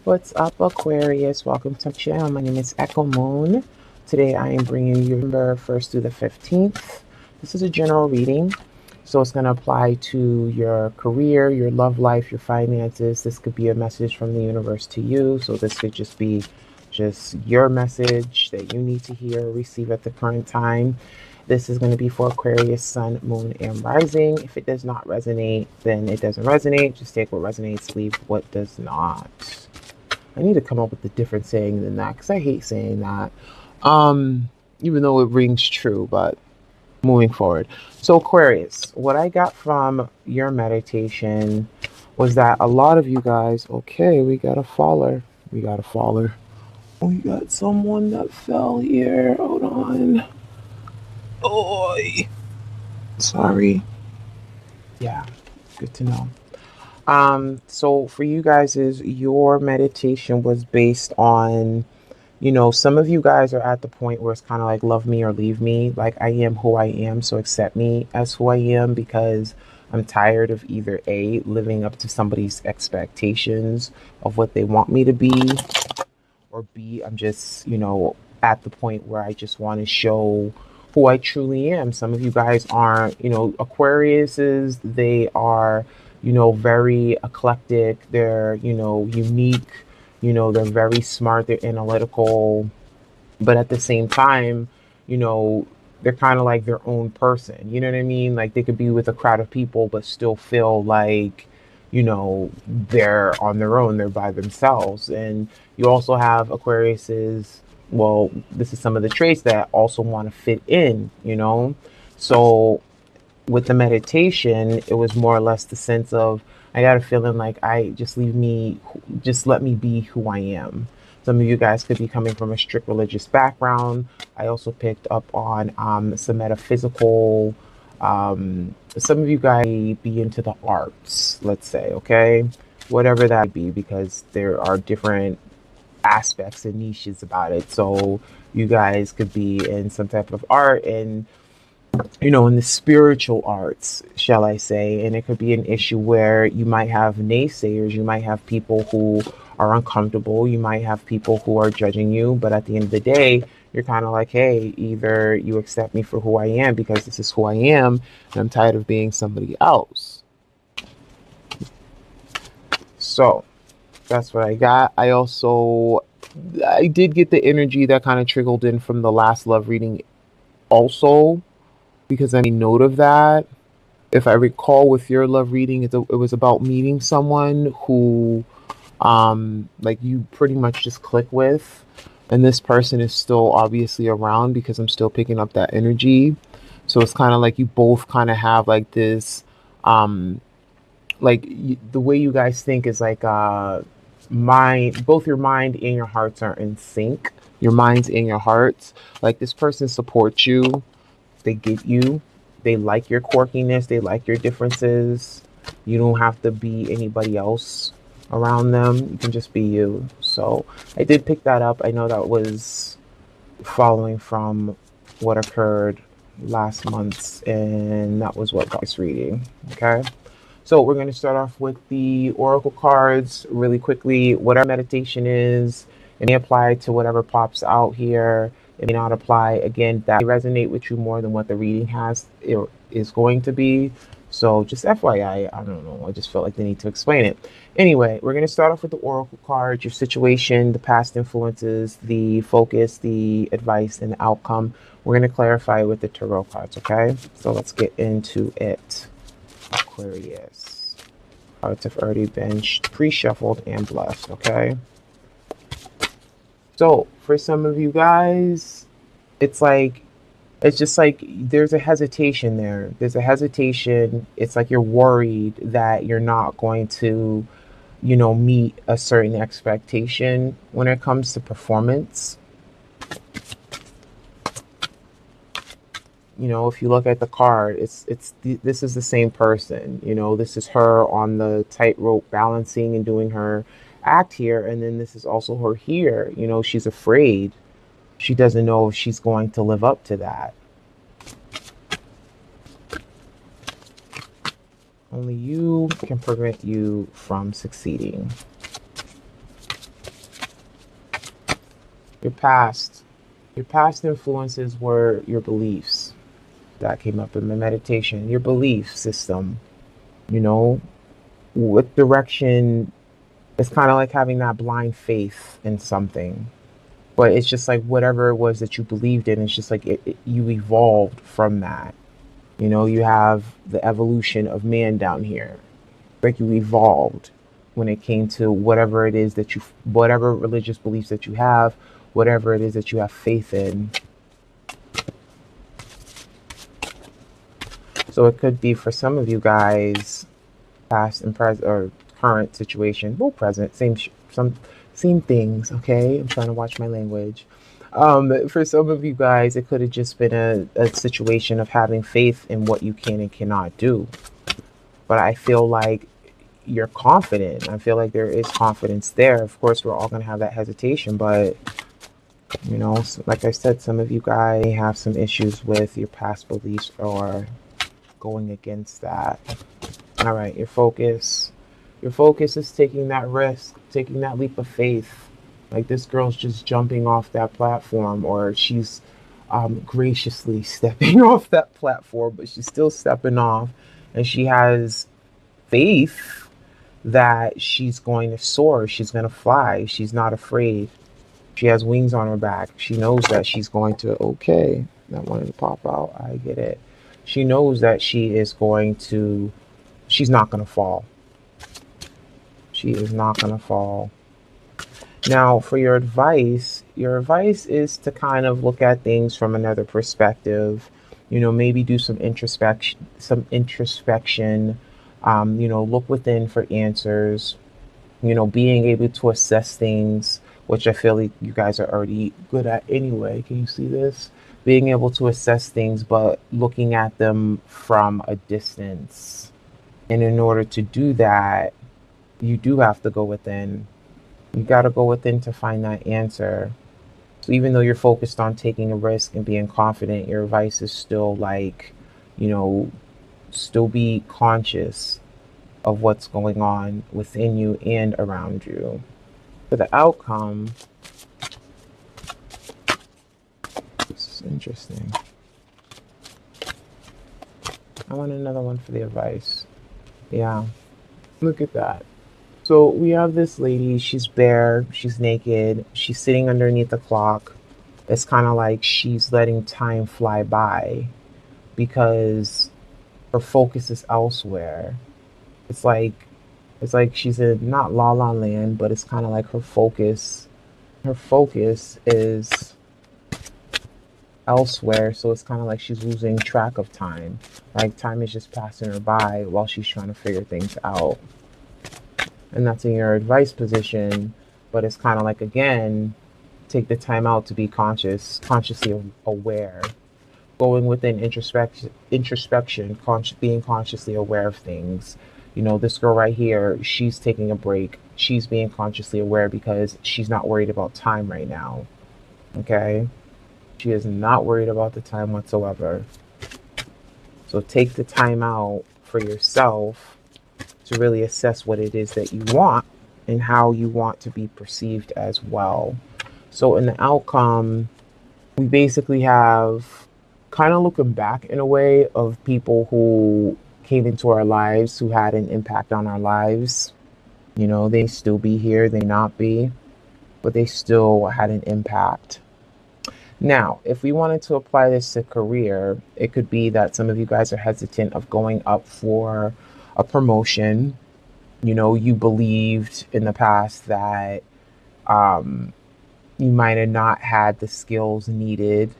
What's up, Aquarius? Welcome to my channel. My name is Echo Moon. Today I am bringing you November 1st through the 15th. This is a general reading, so it's going to apply to your career, your love life, your finances. This could be a message from the universe to you, so this could just be your message that you need to hear or receive at the current time. This is going to be for Aquarius, Sun, Moon, and Rising. If it does not resonate, then it doesn't resonate. Just take what resonates, leave what does not. I need to come up with a different saying than that because I hate saying that. Even though it rings true, but moving forward. So, Aquarius, what I got from your meditation was that a lot of you guys, okay, we got a faller. We got a faller. We got someone that fell here. Hold on. Oh, sorry. Yeah, good to know. So for you guys, is your meditation was based on, some of you guys are at the point where it's kind of like love me or leave me. Like I am who I am, so accept me as who I am because I'm tired of either A, living up to somebody's expectations of what they want me to be, or B, I'm just, at the point where I just want to show who I truly am. Some of you guys aren't, Aquariuses, they are, very eclectic. They're, unique. They're very smart. They're analytical. But at the same time, you know, they're kind of like their own person. You know what I mean? Like they could be with a crowd of people, but still feel like, they're on their own. They're by themselves. And you also have Aquariuses. Well, this is some of the traits that also want to fit in. So with the meditation, it was more or less the sense of I got a feeling like I just let me be who I am. Some of you guys could be coming from a strict religious background. I also picked up on some metaphysical. Some of you guys may be into the arts, let's say, okay? Whatever that be, because there are different aspects and niches about it. So you guys could be in some type of art and in the spiritual arts, shall I say, and it could be an issue where you might have naysayers, you might have people who are uncomfortable, you might have people who are judging you, but at the end of the day, you're kind of like, hey, either you accept me for who I am because this is who I am, and I'm tired of being somebody else. So that's what I got. I did get the energy that kind of trickled in from the last love reading also because I made note of that. If I recall, with your love reading, it was about meeting someone who, like you pretty much just click with, and this person is still obviously around because I'm still picking up that energy. So it's kind of like you both kind of have like this, the way you guys think is like, both your mind and your hearts are in sync. Your minds and your hearts. Like this person supports you, they get you. They like your quirkiness. They like your differences. You don't have to be anybody else around them. You can just be you. So I did pick that up. I know that was following from what occurred last month, and that was what got us reading. Okay. So we're going to start off with the oracle cards really quickly. What our meditation is, it may apply to whatever pops out here. It may not apply. Again, that may resonate with you more than what the reading is going to be. So just FYI, I don't know. I just felt like they need to explain it. Anyway, we're going to start off with the oracle cards, your situation, the past influences, the focus, the advice, and the outcome. We're going to clarify with the tarot cards, okay? So let's get into it. Aquarius. Cards have already been pre-shuffled and blessed, okay? So for some of you guys, it's just like there's a hesitation there. There's a hesitation. It's like you're worried that you're not going to, meet a certain expectation when it comes to performance. If you look at the card, this is the same person. This is her on the tightrope balancing and doing her act here, and then this is also her here. She's afraid. She doesn't know if she's going to live up to that. Only you can prevent you from succeeding. Your past. Your past influences were your beliefs. That came up in the meditation. Your belief system. You know, what direction. It's kind of like having that blind faith in something. But it's just like whatever it was that you believed in, it's just like you evolved from that. You know, you have the evolution of man down here. Like you evolved when it came to whatever it is that whatever religious beliefs that you have, whatever it is that you have faith in. So it could be for some of you guys, past and present or current situation, well, present, same things. Okay, I'm trying to watch my language. For some of you guys, it could have just been a situation of having faith in what you can and cannot do. But I feel like you're confident. I feel like there is confidence there. Of course, we're all going to have that hesitation, but you know, like I said, some of you guys have some issues with your past beliefs or going against that. All right, your focus. Your focus is taking that risk, taking that leap of faith. Like this girl's just jumping off that platform, or she's graciously stepping off that platform, but she's still stepping off, and she has faith that she's going to soar, she's going to fly, she's not afraid. She has wings on her back. She knows that she's going to, okay, that wanted to pop out, I get it. She knows that she's not going to fall. She is not going to fall. Now, for your advice is to kind of look at things from another perspective. You know, maybe do some introspection, you know, look within for answers, you know, being able to assess things, which I feel like you guys are already good at anyway. Can you see this? Being able to assess things, but looking at them from a distance. And in order to do that, you do have to go within. You got to go within to find that answer. So even though you're focused on taking a risk and being confident, your advice is still like, you know, still be conscious of what's going on within you and around you. For the outcome, this is interesting. I want another one for the advice. Yeah, look at that. So we have this lady, she's bare, she's naked, she's sitting underneath the clock. It's kind of like she's letting time fly by because her focus is elsewhere. It's like she's in not La La Land, but it's kind of like her focus is elsewhere, so it's kind of like she's losing track of time. Like time is just passing her by while she's trying to figure things out. And that's in your advice position, but it's kind of like, again, take the time out to be consciously aware, going within introspection, being consciously aware of things. You know, this girl right here, she's taking a break. She's being consciously aware because she's not worried about time right now. Okay? She is not worried about the time whatsoever. So take the time out for yourself to really assess what it is that you want and how you want to be perceived as well. So in the outcome, we basically have kind of looking back in a way of people who came into our lives, who had an impact on our lives. You know, they still be here, they not be, but they still had an impact. Now, if we wanted to apply this to career, it could be that some of you guys are hesitant of going up for a promotion. You know, you believed in the past that you might have not had the skills needed,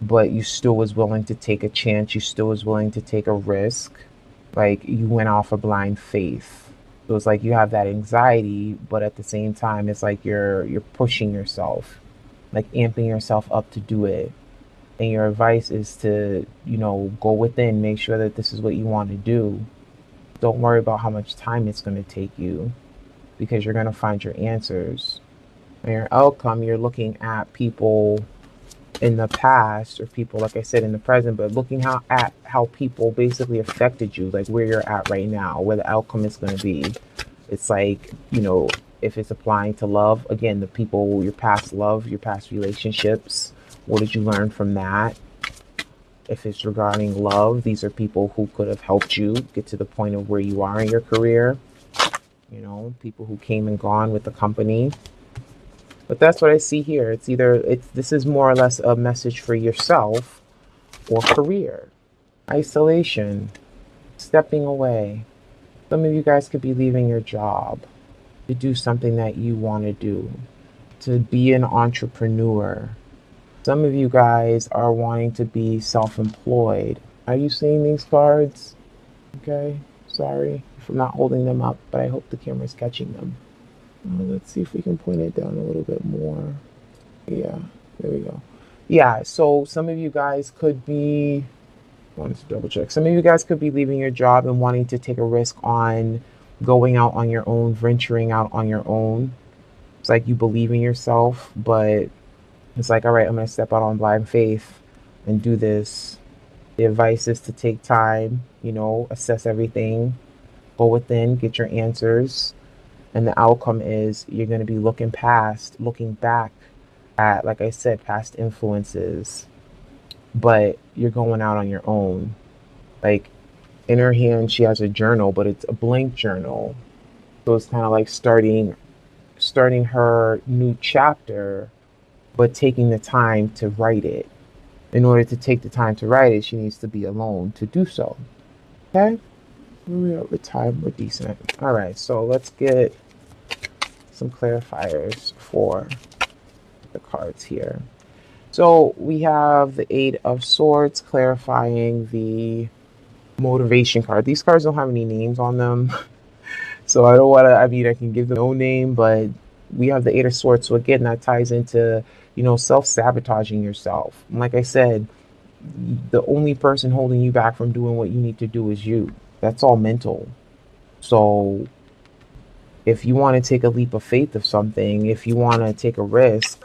but you still was willing to take a chance. You still was willing to take a risk. Like you went off a blind faith. So it's like you have that anxiety, but at the same time, it's like you're pushing yourself, like amping yourself up to do it. And your advice is to, you know, go within, make sure that this is what you want to do. Don't worry about how much time it's going to take you because you're going to find your answers. And your outcome, you're looking at people in the past or people, like I said, in the present, but looking at how people basically affected you, like where you're at right now, where the outcome is going to be. It's like, you know, If it's applying to love, again, the people, your past love, your past relationships, what did you learn from that? If it's regarding love, these are people who could have helped you get to the point of where you are in your career. You know, people who came and gone with the company. But that's what I see here. It's either this is more or less a message for yourself or career. Isolation, stepping away. Some of you guys could be leaving your job to do something that you want to do, to be an entrepreneur. Some of you guys are wanting to be self-employed. Are you seeing these cards? Okay, sorry if I'm not holding them up, but I hope the camera's catching them. Let's see if we can point it down a little bit more. Yeah, there we go. Yeah, so some of you guys could be, I wanted to double check. Some of you guys could be leaving your job and wanting to take a risk on going out on your own, venturing out on your own. It's like you believe in yourself, but it's like, all right, I'm going to step out on blind faith and do this. The advice is to take time, you know, assess everything, go within, get your answers. And the outcome is you're going to be looking back at, like I said, past influences. But you're going out on your own. Like in her hand, she has a journal, but it's a blank journal. So it's kind of like starting her new chapter, but taking the time to write it. In order to take the time to write it, she needs to be alone to do so. Okay? We are with time. We're decent. All right, so let's get some clarifiers for the cards here. So we have the Eight of Swords clarifying the motivation card. These cards don't have any names on them. So I don't want to, I mean, I can give them no name, but we have the Eight of Swords. So again, that ties into, you know, self-sabotaging yourself. And like I said, the only person holding you back from doing what you need to do is you. That's all mental. So if you want to take a leap of faith of something, if you want to take a risk,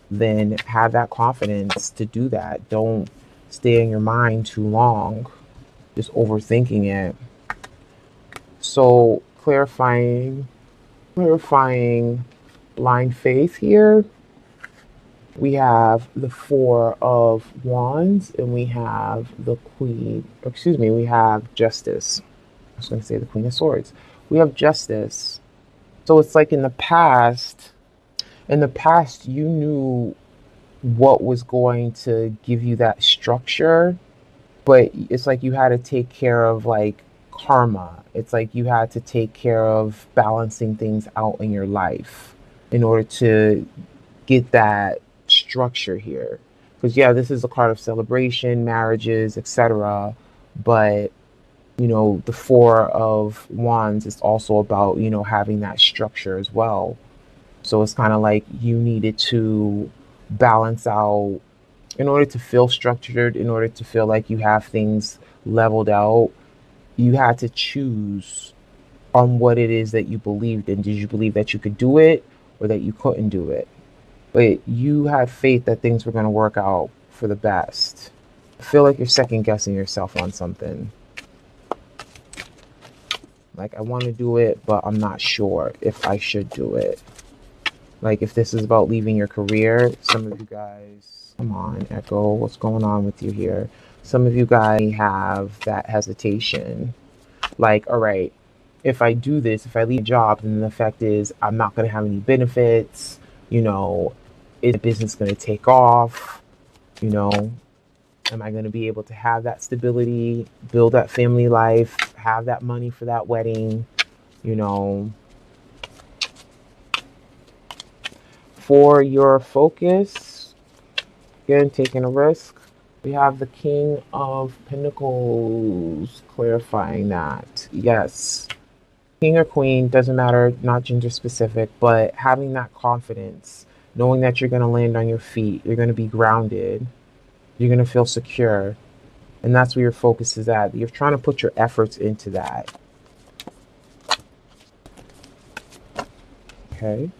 then have that confidence to do that. Don't stay in your mind too long, just overthinking it. So clarifying blind faith here. We have the Four of Wands and we have the Queen, excuse me, we have Justice. I was going to say the Queen of Swords. We have Justice. So it's like in the past, you knew what was going to give you that structure, but it's like you had to take care of like karma. It's like you had to take care of balancing things out in your life in order to get that structure here. Because yeah, this is a card of celebration, marriages, etc. But you know, the Four of Wands is also about, you know, having that structure as well. So it's kind of like you needed to balance out in order to feel structured, in order to feel like you have things leveled out. You had to choose on what it is that you believed in. Did you believe that you could do it or that you couldn't do it? But you had faith that things were going to work out for the best. I feel like you're second guessing yourself on something. Like, I want to do it, but I'm not sure if I should do it. Like, if this is about leaving your career, some of you guys, come on, Echo, what's going on with you here? Some of you guys have that hesitation. Like, all right, if I do this, if I leave a job, then the effect is I'm not going to have any benefits. You know, is the business going to take off? You know, am I going to be able to have that stability, build that family life, have that money for that wedding, you know? For your focus, again, taking a risk, we have the King of Pentacles clarifying that. Yes, King or Queen, doesn't matter, not gender specific, but having that confidence, knowing that you're going to land on your feet, you're going to be grounded, you're going to feel secure. And that's where your focus is at. You're trying to put your efforts into that. Okay.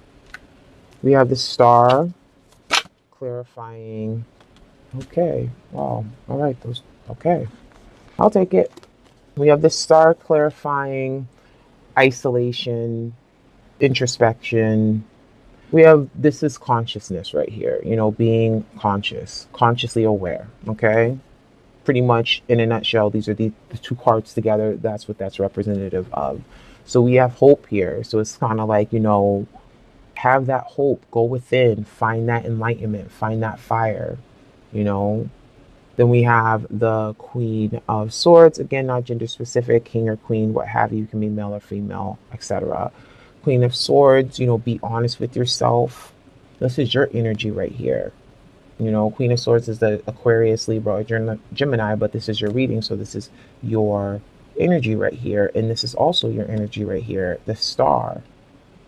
We have the Star clarifying. Okay. Wow. All right. Those. Okay. I'll take it. We have the Star clarifying isolation, introspection. We have, this is consciousness right here, you know, being conscious, consciously aware. Okay. Pretty much in a nutshell, these are the two cards together. That's what that's representative of. So we have hope here. So it's kind of like, you know, have that hope, go within, find that enlightenment, find that fire, you know. Then we have the Queen of Swords, again, not gender specific, king or queen, what have you, you can be male or female, etc. Queen of Swords, you know, be honest with yourself. This is your energy right here. You know, Queen of Swords is the Aquarius, Libra, or Gemini, but this is your reading, so this is your energy right here, and this is also your energy right here, the Star.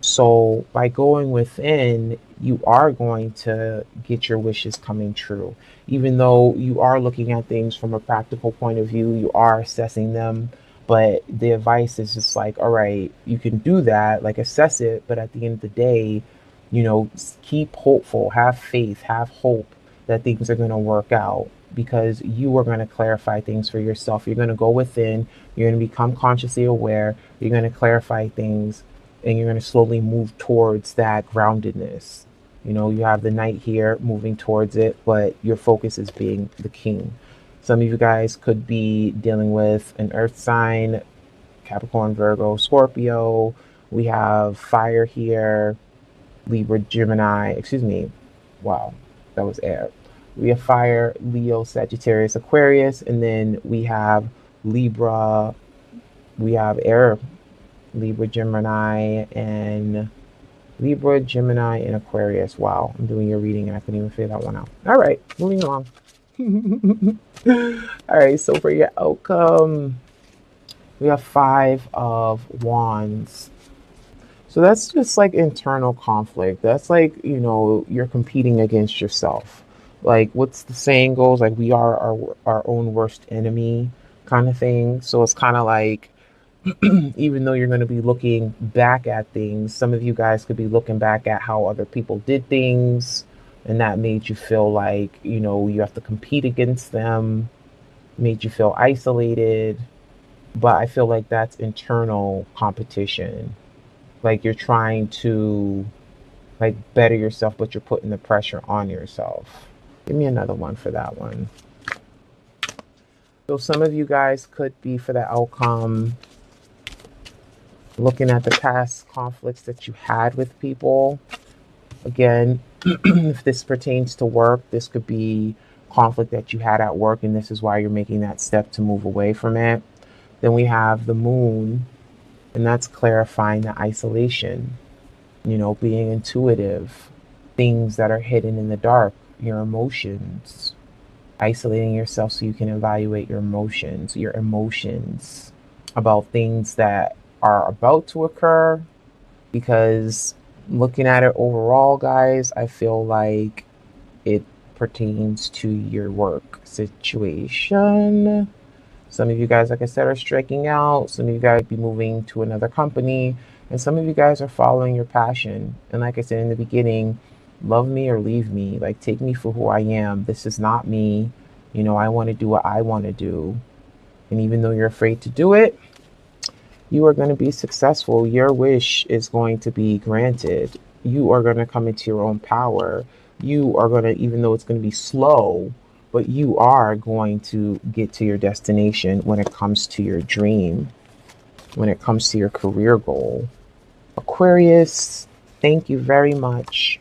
So by going within, you are going to get your wishes coming true. Even though you are looking at things from a practical point of view, you are assessing them. But the advice is just like, all right, you can do that, like assess it. But at the end of the day, you know, keep hopeful, have faith, have hope that things are going to work out, because you are going to clarify things for yourself. You're going to go within, you're going to become consciously aware, you're going to clarify things, and you're going to slowly move towards that groundedness. You know, you have the Knight here moving towards it, but your focus is being the King. Some of you guys could be dealing with an earth sign, Capricorn, Virgo, Scorpio. We have fire here, Libra, Gemini, excuse me. Wow, that was air. We have fire, Leo, Sagittarius, Aquarius, and then we have Libra, we have air, Libra, Gemini, and Aquarius. Wow, I'm doing your reading and I couldn't even figure that one out. All right, moving along. All right, so for your outcome, we have 5 of Wands. So that's just like internal conflict. That's like, you know, you're competing against yourself. Like what's the saying goes, like we are our own worst enemy kind of thing. So it's kind of like, even though you're going to be looking back at things, some of you guys could be looking back at how other people did things, and that made you feel like, you know, you have to compete against them, made you feel isolated. But I feel like that's internal competition. Like you're trying to like better yourself, but you're putting the pressure on yourself. Give me another one for that one. So some of you guys could be, for the outcome, looking at the past conflicts that you had with people. Again, if this pertains to work, this could be conflict that you had at work, and this is why you're making that step to move away from it. Then we have the Moon, and that's clarifying the isolation, you know, being intuitive, things that are hidden in the dark, your emotions, isolating yourself so you can evaluate your emotions about things that are about to occur. Because looking at it overall, guys, I feel like it pertains to your work situation. Some of you guys, like I said, are striking out. Some of you guys be moving to another company, and some of you guys are following your passion. And like I said in the beginning, love me or leave me. Like, take me for who I am. This is not me. You know, I want to do what I want to do. And even though you're afraid to do it, you are going to be successful. Your wish is going to be granted. You are going to come into your own power. You are going to, even though it's going to be slow, but you are going to get to your destination when it comes to your dream, when it comes to your career goal. Aquarius, thank you very much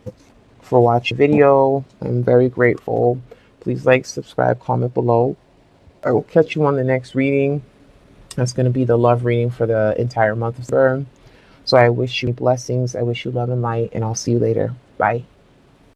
for watching the video. I'm very grateful. Please like, subscribe, comment below. I will catch you on the next reading. That's going to be the love reading for the entire month of September. So I wish you blessings. I wish you love and light, and I'll see you later. Bye.